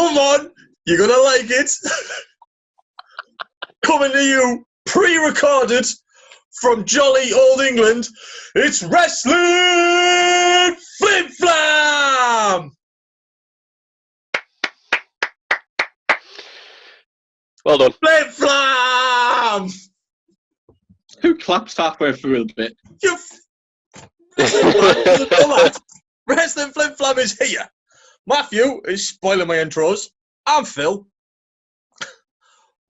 Come on, you're going to like it. Coming to you, pre-recorded from jolly old England, it's Wrestling Flim Flam! Well done. Flim Flam! Who claps halfway through the bit? You Wrestling Flim Flam is here. Matthew is spoiling my intros. I'm Phil.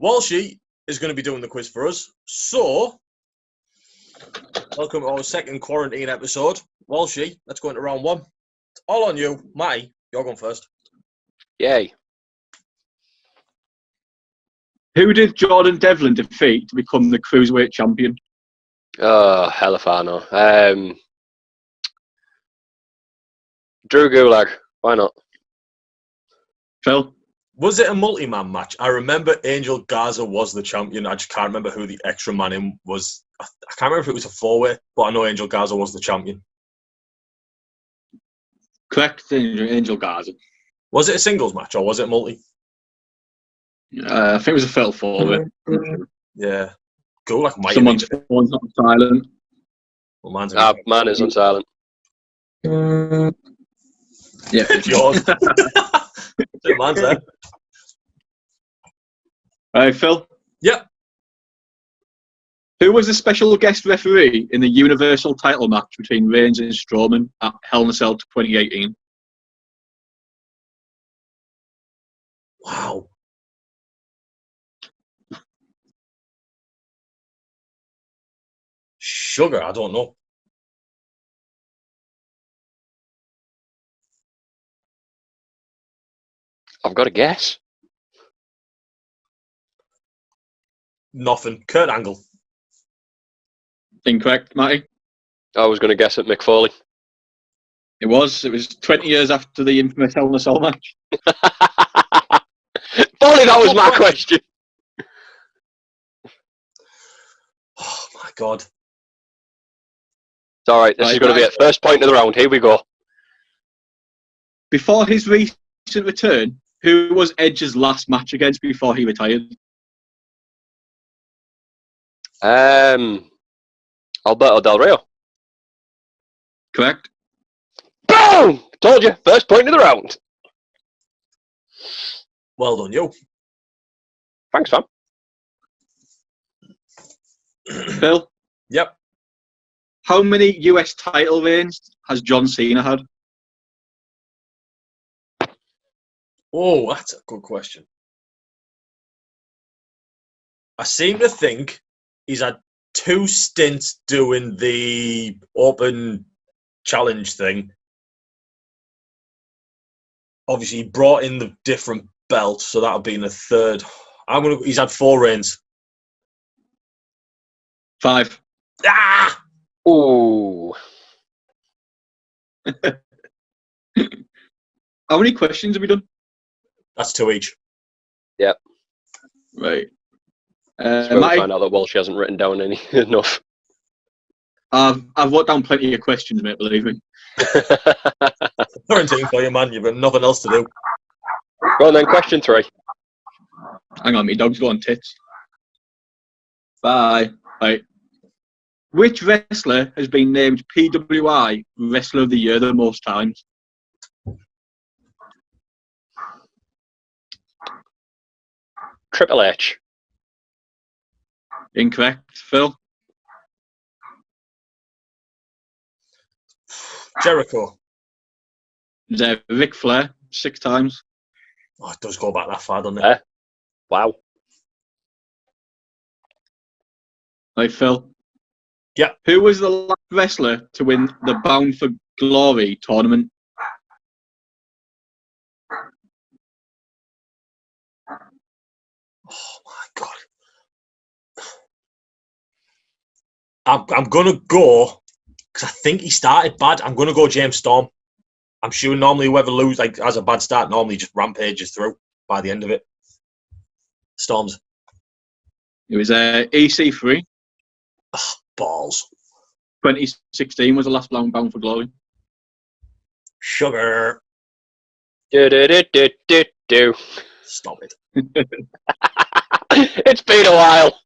Walshy is going to be doing the quiz for us. So, welcome to our second quarantine episode. Walshy, let's go into round one. It's all on you. Matty, you're going first. Yay. Who did Jordan Devlin defeat to become the Cruiserweight champion? Oh, hell if I know. Drew Gulak. Why not? Phil? Was it a multi-man match? I remember Angel Garza was the champion. I just can't remember who the extra man in was. I can't remember if it was a four-way, but I know Angel Garza was the champion. Correct, Angel Garza. Was it a singles match or was it a multi? I think it was a fatal four-way. Yeah. Gulak might Someone's phone's not silent. Well, man is on silent. Yeah. It's yours. Man's there. Right, Phil? Yep. Who was the special guest referee in the Universal title match between Reigns and Strowman at Hell in a Cell 2018? Wow. Sugar, I don't know. I've got a guess. Nothing. Kurt Angle. Incorrect, Matty. I was going to guess at Mick Foley. It was 20 years after the infamous Hell in a Cell match. Foley, that was my question. Oh my God. It's all right. This is going to be at first point of the round. Here we go. Before his recent return, who was Edge's last match against before he retired? Alberto Del Rio. Correct. Boom! Told you. First point of the round. Well done, you. Thanks, fam. Phil? Yep. How many US title reigns has John Cena had? Oh, that's a good question. I seem to think he's had 2 stints doing the open challenge thing. Obviously, he brought in the different belts, so that'll be in the third. He's had 4 reigns. 5. Ah! Ooh. How many questions have we done? That's 2 each. Yep. Right. So we find out that Walsh hasn't written down any enough. I've wrote down plenty of questions, mate, believe me. Quarantine for you, man. You've got nothing else to do. Go on then, question 3. Hang on, my dog's going tits. Bye. Right. Which wrestler has been named PWI Wrestler of the Year the most times? Triple H. Incorrect. Phil? Jericho. Is there Ric Flair? 6 times. Oh, it does go back that far, doesn't it? Wow. Right, Phil? Yeah. Who was the last wrestler to win the Bound for Glory tournament? Oh my God. I'm going to go, because I think he started bad, I'm going to go James Storm. I'm sure normally whoever has a bad start normally just rampages through by the end of it. Storms. It was EC3. Oh, balls. 2016 was the last Bound for Glory. Sugar. Do. Stop it. It's been a while.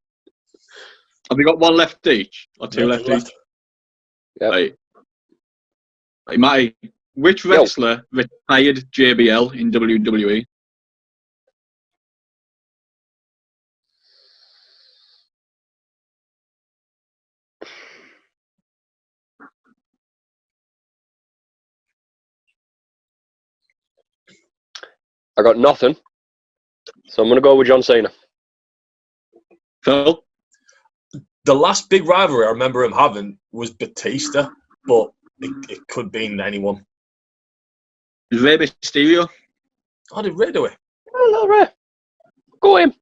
Have we got one left each? Or two Yeah, left two left. each? Yep. Right. Right, Matty, which wrestler retired JBL in WWE? I got nothing. So I'm going to go with John Cena. Phil? The last big rivalry I remember him having was Batista, but it could be anyone. Rey Mysterio? How did Ray do it? Hello, Ray. Go him.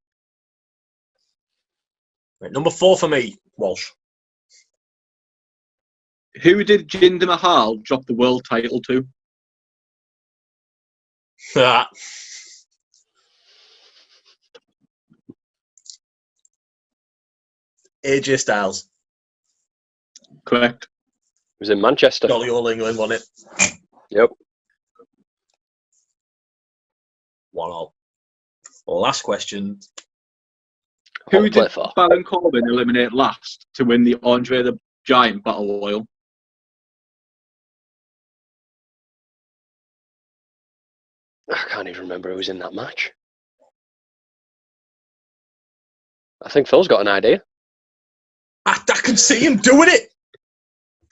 Right, number 4 for me, Walsh. Who did Jinder Mahal drop the world title to? AJ Styles. Correct. It was in Manchester. Jolly old England, wasn't it? Yep. 1-all. Last question. Who did Baron Corbin eliminate last to win the Andre the Giant Battle Royal? I can't even remember who was in that match. I think Phil's got an idea. I can see him doing it.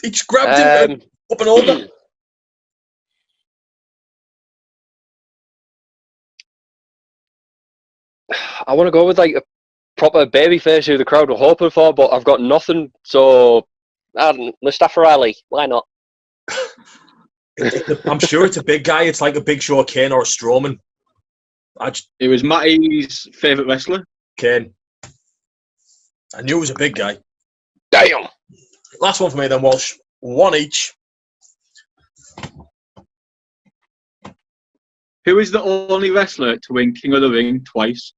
He just grabbed him up and over. I want to go with like a proper babyface who the crowd were hoping for, but I've got nothing. So, Mustafa Ali. Why not? I'm sure it's a big guy. It's like a Big Show Kane or a Strowman. It was Matty's favourite wrestler. Kane. I knew it was a big guy. Damn. Last one for me then, Walsh. 1 each. Who is the only wrestler to win King of the Ring twice?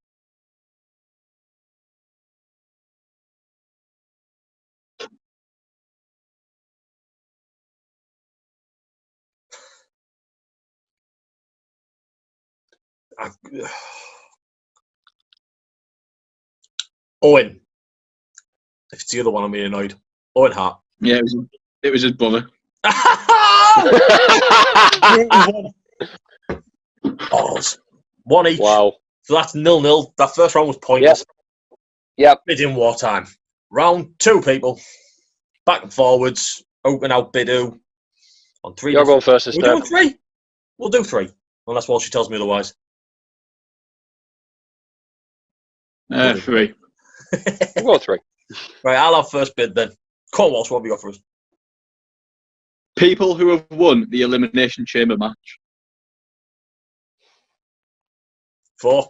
Owen. If it's the other one, I'm being annoyed. Owen Hart. Yeah, it was his brother. Balls. 1 each. Wow. So that's 0-0. That first round was pointless. Yep. Bid in wartime. Round 2, people. Back and forwards. Open out Bidu. On 3. You're going first this We're time. doing 3. We'll do 3. Unless Walsh tells me otherwise. 3. We'll go 3. Right, I'll have first bid then. Come on, Walsh, what have you got for us? People who have won the Elimination Chamber match. 4.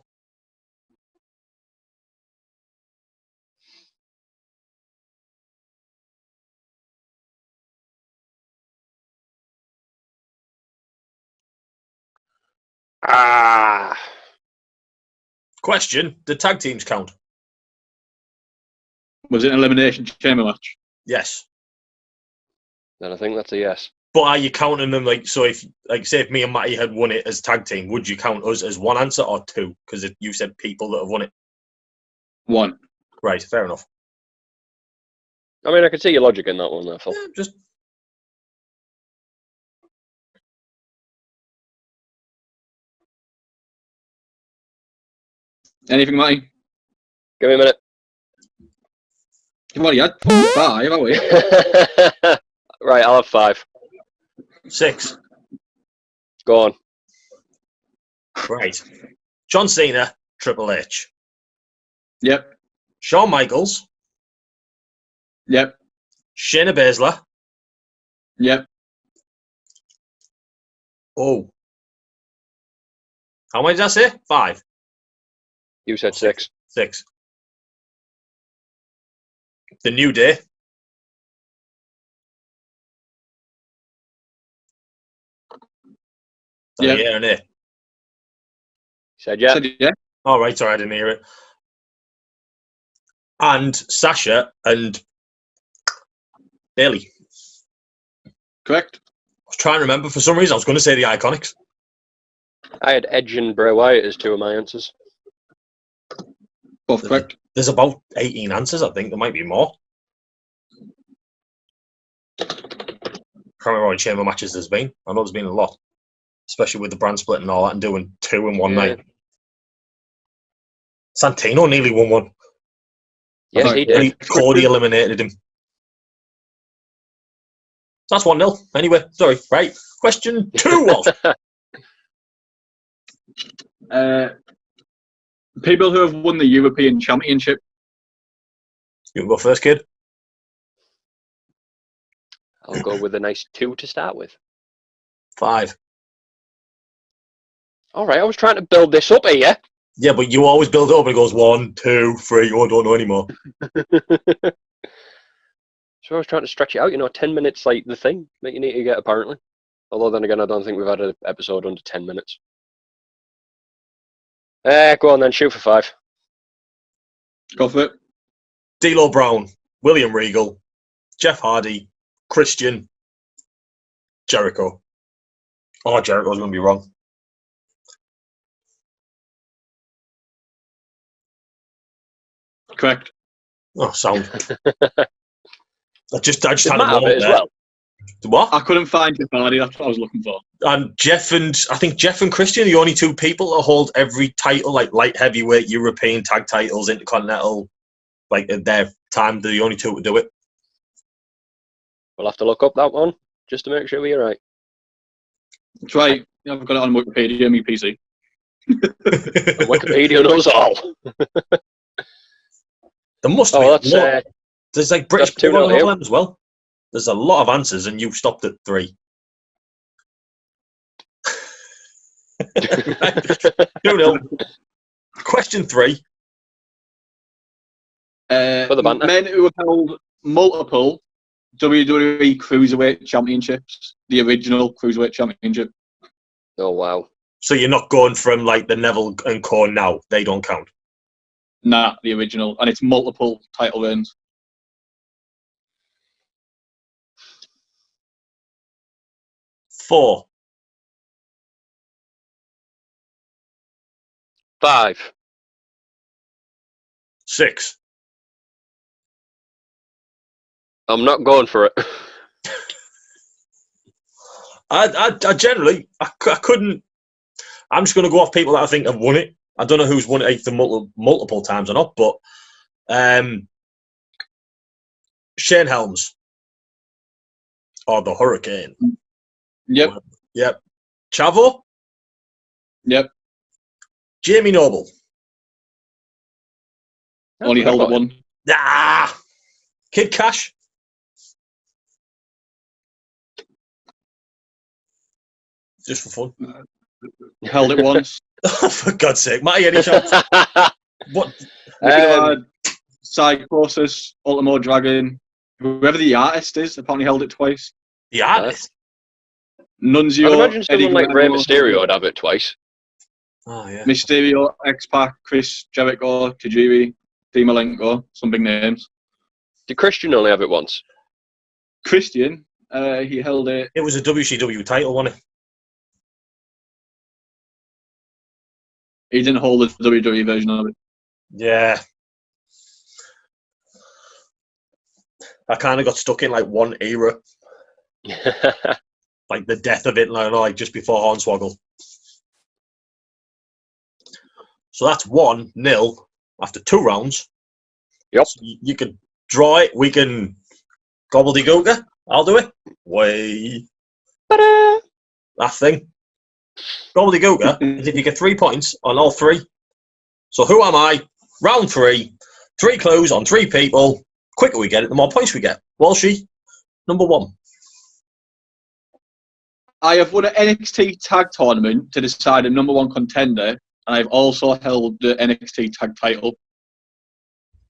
Question, did tag teams count? Was it an Elimination Chamber match? Yes. Then I think that's a yes. But are you counting them like, so if, like, say if me and Matty had won it as tag team, would you count us as one answer or 2? Because you said people that have won it. 1. Right, fair enough. I mean, I can see your logic in that one, there, Phil. Yeah, just... Anything, Matty? Give me a minute. You've already had 5, haven't we? Right, I'll have 5. 6. Go on. Right. John Cena, Triple H. Yep. Shawn Michaels. Yep. Shayna Baszler. Yep. Oh. How many did I say? 5. You said 6. 6. The New Day. Yeah. Yeah, and it. Said yeah. Said yeah. All right, sorry, I didn't hear it. And Sasha and Bailey. Correct. I was trying to remember. For some reason, I was going to say the Iconics. I had Edge and Bray Wyatt as two of my answers. Both correct. There's about 18 answers, I think. There might be more. Can't remember how many chamber matches there's been. I know there's been a lot, especially with the brand split and all that, and doing 2 in one night. Santino nearly won one. Yes, he did. Cody eliminated him. That's 1-0. Anyway, sorry. Right. Question 2 was. People who have won the European Championship. You can go first, kid. I'll go with a nice 2 to start with. 5. All right, I was trying to build this up here. Yeah, but you always build it up and it goes 1, 2, 3. Oh, I don't know anymore. So I was trying to stretch it out, 10 minutes like the thing that you need to get, apparently. Although then again, I don't think we've had an episode under 10 minutes. Go on then, shoot for 5. Go for it. D'Lo Brown, William Regal, Jeff Hardy, Christian, Jericho. Oh, Jericho's going to be wrong. Correct. Oh, sound. I just had a Matt moment as there. well. What? I couldn't find Jeff Hardy. That's what I was looking for. And I think Jeff and Christian are the only 2 people that hold every title, like light heavyweight, European tag titles, intercontinental. Like at their time, they're the only 2 to do it. We'll have to look up that one just to make sure we're right. That's right. I've got it on Wikipedia, me PC. Wikipedia knows all. There must be. There's like British people on all them as well. There's a lot of answers, and you've stopped at 3. 2-0. Question 3. For the banter. Men who have held multiple WWE Cruiserweight Championships, the original Cruiserweight Championship. Oh, wow. So you're not going from like the Neville and Corn now. They don't count. Nah, the original. And it's multiple title reigns. 4. 5. 6. I'm not going for it. I generally, I couldn't. I'm just going to go off people that I think have won it. I don't know who's won it multiple times or not, but Shane Helms or the Hurricane. Yep. Yep. Chavo. Yep. Jamie Noble. Only held it 1. Ah. Kid Cash. Just for fun. Held it once. For God's sake, Matty, any chance? What? Psychosis, Ultimo Dragon, whoever the artist is, apparently held it twice. The artist? Nunzio. I'd imagine someone Eddie like Rey Guerrero, Mysterio would have it twice. Oh, yeah. Mysterio, X-Pac, Chris Jericho, Tajiri, Malenko, some big names. Did Christian only have it once? Christian, he held it. It was a WCW title, wasn't it? He didn't hold the WWE version of it. Yeah. I kind of got stuck in like one era, like the death of it, like just before Hornswoggle. So that's 1-0 after 2 rounds. Yep. So you can draw it. We can gobbledygooker. I'll do it. Way. Ta-da! That thing. Gobbledygooker is if you get 3 points on all 3. So who am I? Round 3. 3 clues on 3 people. Quicker we get it, the more points we get. Walshy, number 1. I have won an NXT tag tournament to decide a number 1 contender, and I've also held the NXT tag title.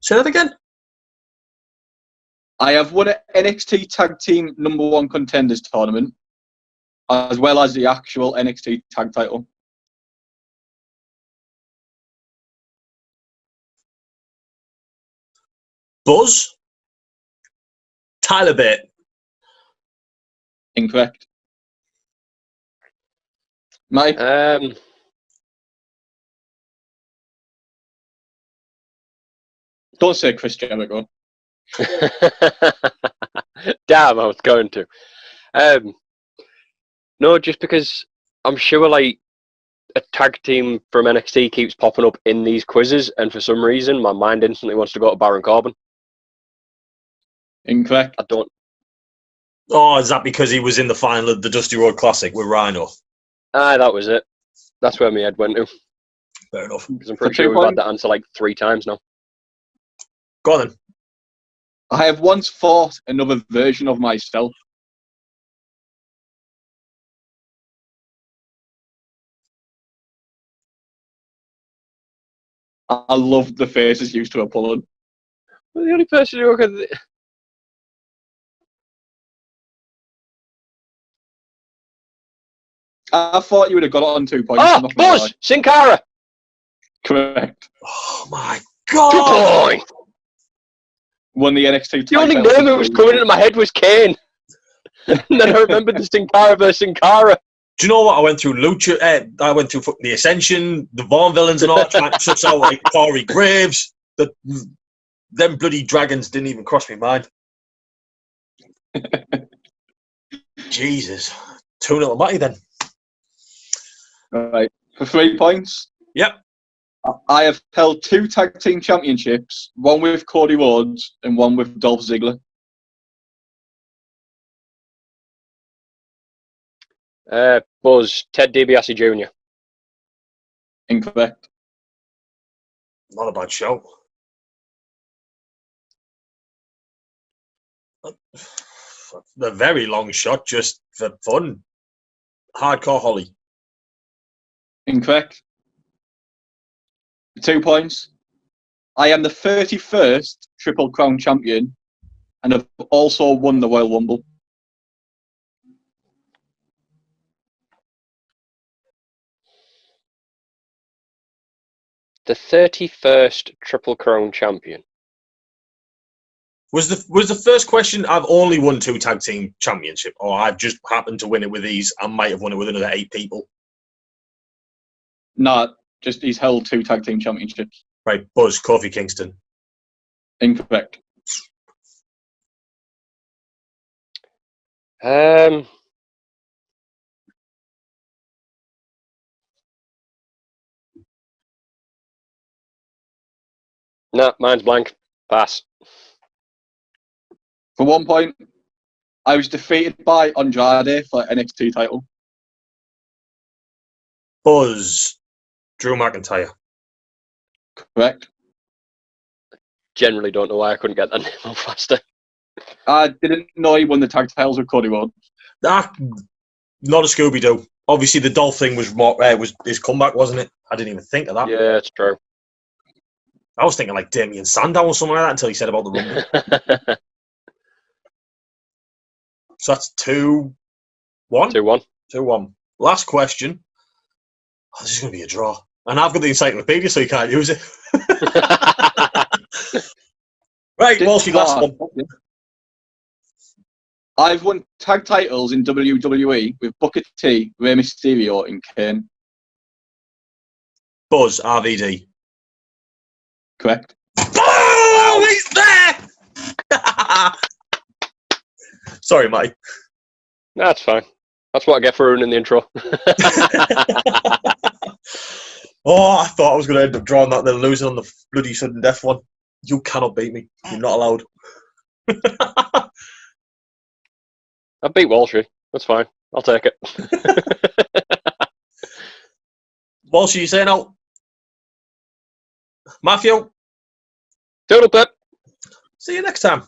Say that again. I have won an NXT tag team number 1 contenders tournament, as well as the actual NXT tag title. Buzz. Tyler Bate. Incorrect. Mate, don't say Chris Jericho. Damn, I was going to. No, just because I'm sure like a tag team from NXT keeps popping up in these quizzes, and for some reason my mind instantly wants to go to Baron Corbin. Incorrect. I don't. Oh, is that because he was in the final of the Dusty Road Classic with Rhino? That was it. That's where my head went to. Fair enough. Because I'm pretty sure we've had that answer like 3 times now. Go on then. I have once fought another version of myself. I loved the faces used to Apollo. Well, the only person who could. I thought you would have got it on 2 points. Ah, Buzz! Sin Cara! Correct. Oh my 2 god! points! Won the NXT The only title name that was coming into my head was Kane. And then I remembered the Sin Cara versus Sin Cara. Do you know what? I went through Lucha. I went through the Ascension, the Vaughn villains, and all trying to suss out like Corey Graves. Them bloody dragons didn't even cross my mind. Jesus, 2-0 Matty then. Right. For 3 points. Yep. I have held 2 tag team championships, one with Cody Rhodes and one with Dolph Ziggler. Buzz, Ted DiBiase Jr. Incorrect. Not a bad show. A very long shot, just for fun. Hardcore Holly. Incorrect. 2 points. I am the 31st Triple Crown champion and have also won the Royal Rumble. The 31st Triple Crown champion. Was the first question, I've only won 2 tag team championship, or I've just happened to win it with these, I might have won it with another 8 people? No, just he's held 2 tag team championships. Right, Buzz, Kofi Kingston. Incorrect. No, mine's blank. Pass. For 1 point, I was defeated by Andrade for NXT title. Buzz, Drew McIntyre. Correct. Generally don't know why I couldn't get that name out faster. I didn't know he won the tag titles with Cody Rhodes. Not a Scooby-Doo. Obviously, the Dolph thing was more, was his comeback, wasn't it? I didn't even think of that. Yeah, it's true. I was thinking like Damien Sandow or something like that until he said about the Rumble. So that's 2-1? 2-1. 2-1. Last question. Oh, this is going to be a draw. And I've got the encyclopedia, so you can't use it. Right, Walshy, last one. I've won tag titles in WWE with Booker T, Rey Mysterio, and Kane. Buzz, RVD. Correct. Oh, he's there! Sorry, Mike. That's fine. That's what I get for ruining the intro. Oh, I thought I was going to end up drawing that, then losing on the bloody sudden death one. You cannot beat me. You're not allowed. I beat Walshy. That's fine. I'll take it. Walshy, you saying out? Matthew? Toodle pip. See you next time.